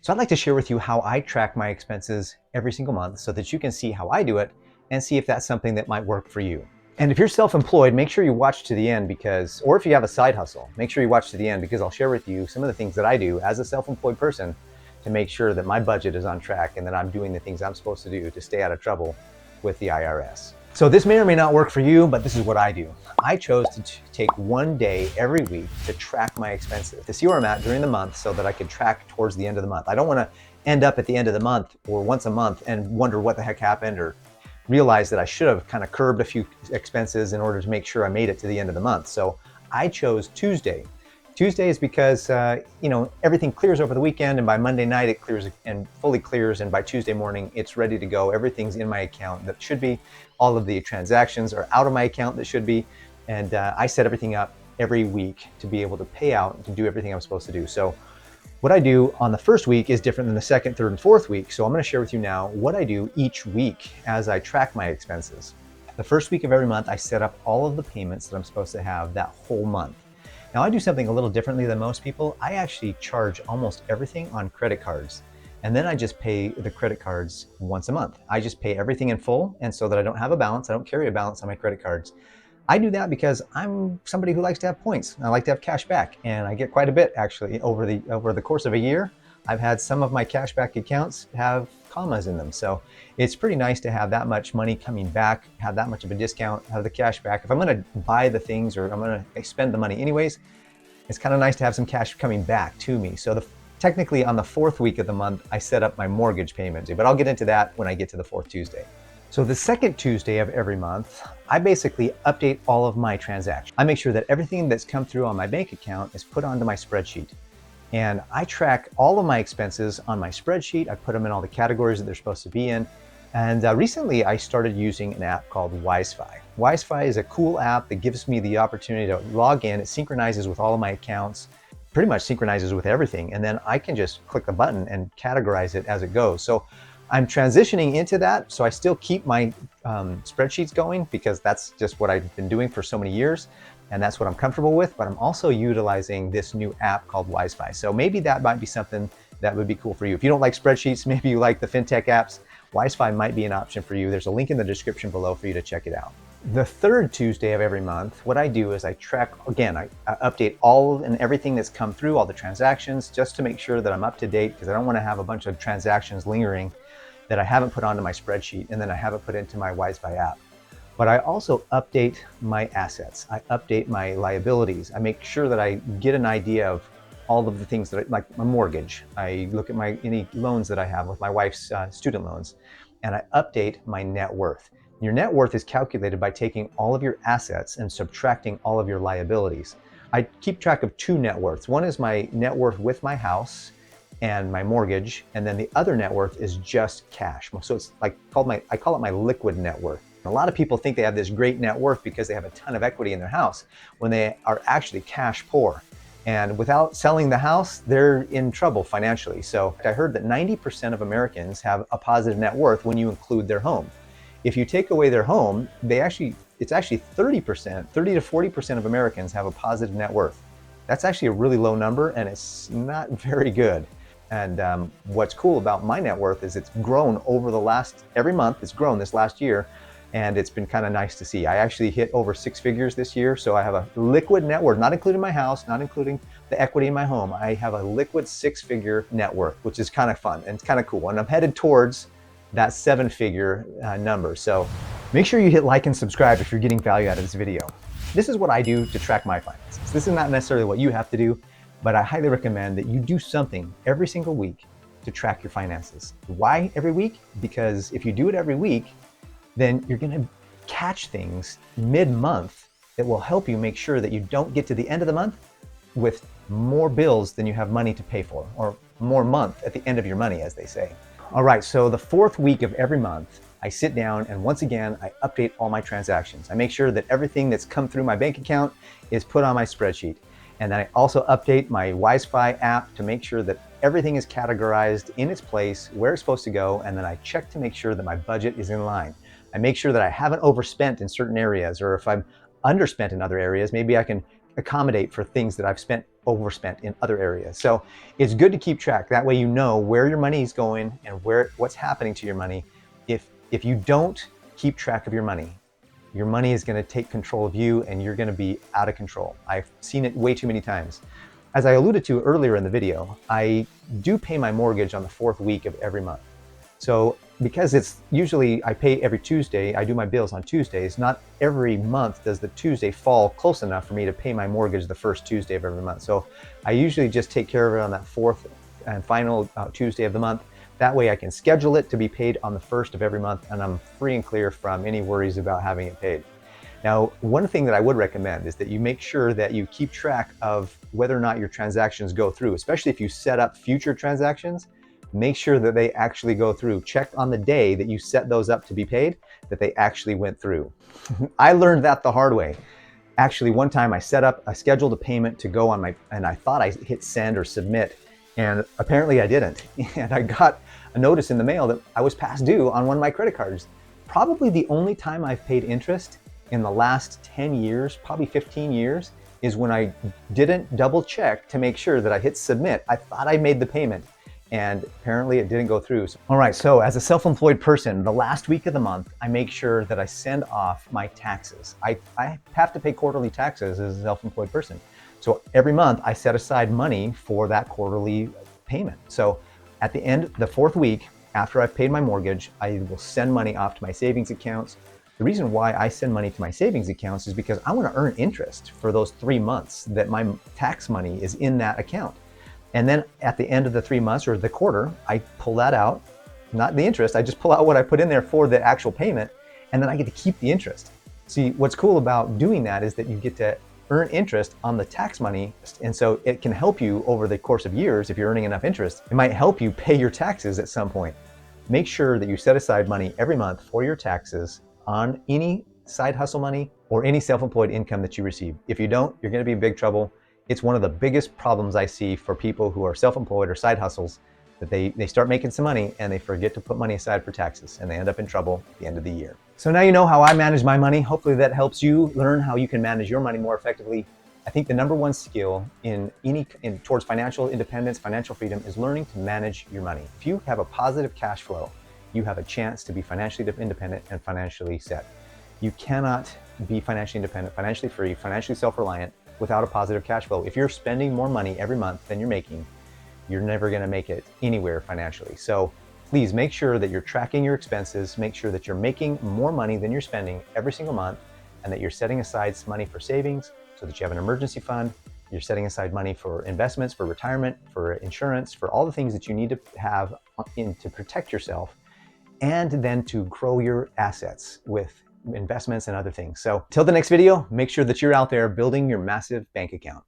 So I'd like to share with you how I track my expenses every single month so that you can see how I do it and see if that's something that might work for you. And if you're self-employed, make sure you watch to the end or if you have a side hustle, make sure you watch to the end because I'll share with you some of the things that I do as a self-employed person to make sure that my budget is on track and that I'm doing the things I'm supposed to do to stay out of trouble with the IRS. So this may or may not work for you, but this is what I do. I chose to take one day every week to track my expenses, to see where I'm at during the month so that I could track towards the end of the month. I don't want to end up at the end of the month or once a month and wonder what the heck happened or realize that I should have kind of curbed a few expenses in order to make sure I made it to the end of the month. So I chose Tuesday. Tuesday is because everything clears over the weekend, and by Monday night it clears and fully clears, and by Tuesday morning it's ready to go. Everything's in my account that should be. All of the transactions are out of my account that should be, and I set everything up every week to be able to pay out and to do everything I'm supposed to do. So what I do on the first week is different than the second, third, and fourth week. So I'm going to share with you now what I do each week as I track my expenses. The first week of every month, I set up all of the payments that I'm supposed to have that whole month. Now I do something a little differently than most people. I actually charge almost everything on credit cards. And then I just pay the credit cards once a month. I just pay everything in full. And so that I don't have a balance, I don't carry a balance on my credit cards. I do that because I'm somebody who likes to have points. I like to have cash back, and I get quite a bit actually over the course of a year. I've had some of my cash back accounts have commas in them. So it's pretty nice to have that much money coming back, have that much of a discount, have the cash back. If I'm going to buy the things or I'm going to spend the money anyways, it's kind of nice to have some cash coming back to me. So technically on the fourth week of the month, I set up my mortgage payment, but I'll get into that when I get to the fourth Tuesday. So the second Tuesday of every month, I basically update all of my transactions. I make sure that everything that's come through on my bank account is put onto my spreadsheet. And I track all of my expenses on my spreadsheet. I put them in all the categories that they're supposed to be in. And recently I started using an app called Wi-Fi. Wi-Fi is a cool app that gives me the opportunity to log in. It synchronizes with all of my accounts, pretty much synchronizes with everything. And then I can just click the button and categorize it as it goes. So I'm transitioning into that. So I still keep my spreadsheets going because that's just what I've been doing for so many years. And that's what I'm comfortable with, but I'm also utilizing this new app called Wi-Fi. So maybe that might be something that would be cool for you. If you don't like spreadsheets, maybe you like the FinTech apps, Wi-Fi might be an option for you. There's a link in the description below for you to check it out. The third Tuesday of every month, what I do is I track, again, I update all and everything that's come through, all the transactions, just to make sure that I'm up to date because I don't want to have a bunch of transactions lingering that I haven't put onto my spreadsheet and then I haven't put into my Wi-Fi app. But I also update my assets. I update my liabilities. I make sure that I get an idea of all of the things that, like my mortgage. I look at any loans that I have with my wife's student loans, and I update my net worth. Your net worth is calculated by taking all of your assets and subtracting all of your liabilities. I keep track of two net worths. One is my net worth with my house and my mortgage, and then the other net worth is just cash. So it's like I call it my liquid net worth. A lot of people think they have this great net worth because they have a ton of equity in their house when they are actually cash poor. And without selling the house, they're in trouble financially. So I heard that 90% of Americans have a positive net worth when you include their home. If you take away their home, it's actually 30%, 30 to 40% of Americans have a positive net worth. That's actually a really low number, and it's not very good. And what's cool about my net worth is it's grown every month it's grown this last year. And it's been kind of nice to see. I actually hit over 6 figures this year. So I have a liquid net worth, not including my house, not including the equity in my home. I have a liquid 6-figure net worth, which is kind of fun and it's kind of cool. And I'm headed towards that 7-figure number. So make sure you hit like and subscribe if you're getting value out of this video. This is what I do to track my finances. This is not necessarily what you have to do, but I highly recommend that you do something every single week to track your finances. Why every week? Because if you do it every week, then you're going to catch things mid-month that will help you make sure that you don't get to the end of the month with more bills than you have money to pay for, or more month at the end of your money, as they say. All right, so the fourth week of every month, I sit down and once again, I update all my transactions. I make sure that everything that's come through my bank account is put on my spreadsheet. And then I also update my Wi-Fi app to make sure that everything is categorized in its place, where it's supposed to go, and then I check to make sure that my budget is in line. I make sure that I haven't overspent in certain areas, or if I'm underspent in other areas, maybe I can accommodate for things that I've spent overspent in other areas. So it's good to keep track. That way you know where your money is going and what's happening to your money. If you don't keep track of your money is going to take control of you and you're going to be out of control. I've seen it way too many times. As I alluded to earlier in the video, I do pay my mortgage on the 4th week of every month. So because it's usually I pay every Tuesday, I do my bills on Tuesdays, not every month does the Tuesday fall close enough for me to pay my mortgage the first Tuesday of every month. So I usually just take care of it on that 4th and final Tuesday of the month. That way I can schedule it to be paid on the 1st of every month, and I'm free and clear from any worries about having it paid. Now, one thing that I would recommend is that you make sure that you keep track of whether or not your transactions go through, especially if you set up future transactions. Make sure that they actually go through. Check on the day that you set those up to be paid, that they actually went through. I learned that the hard way. Actually, one time I scheduled a payment to go on and I thought I hit send or submit, and apparently I didn't. And I got a notice in the mail that I was past due on one of my credit cards. Probably the only time I've paid interest in the last 10 years, probably 15 years, is when I didn't double check to make sure that I hit submit. I thought I made the payment, and apparently it didn't go through. All right, so as a self-employed person, the last week of the month, I make sure that I send off my taxes. I have to pay quarterly taxes as a self-employed person. So every month I set aside money for that quarterly payment. So at the end, the 4th week, after I've paid my mortgage, I will send money off to my savings accounts. The reason why I send money to my savings accounts is because I want to earn interest for those 3 months that my tax money is in that account. And then at the end of the 3 months or the quarter, I pull that out, not the interest, I just pull out what I put in there for the actual payment, and then I get to keep the interest. See, what's cool about doing that is that you get to earn interest on the tax money. And so it can help you over the course of years. If you're earning enough interest, it might help you pay your taxes at some point. Make sure that you set aside money every month for your taxes on any side hustle money or any self-employed income that you receive. If you don't, you're going to be in big trouble. It's one of the biggest problems I see for people who are self-employed or side hustles, that they start making some money and they forget to put money aside for taxes, and they end up in trouble at the end of the year. So now you know how I manage my money. Hopefully that helps you learn how you can manage your money more effectively. I think the #1 skill towards financial independence, financial freedom, is learning to manage your money. If you have a positive cash flow, you have a chance to be financially independent and financially set. You cannot be financially independent, financially free, financially self-reliant without a positive cash flow. If you're spending more money every month than you're making, you're never going to make it anywhere financially. So please make sure that you're tracking your expenses, make sure that you're making more money than you're spending every single month, and that you're setting aside some money for savings so that you have an emergency fund. You're setting aside money for investments, for retirement, for insurance, for all the things that you need to have to protect yourself, and then to grow your assets with investments and other things. So till the next video, make sure that you're out there building your massive bank account.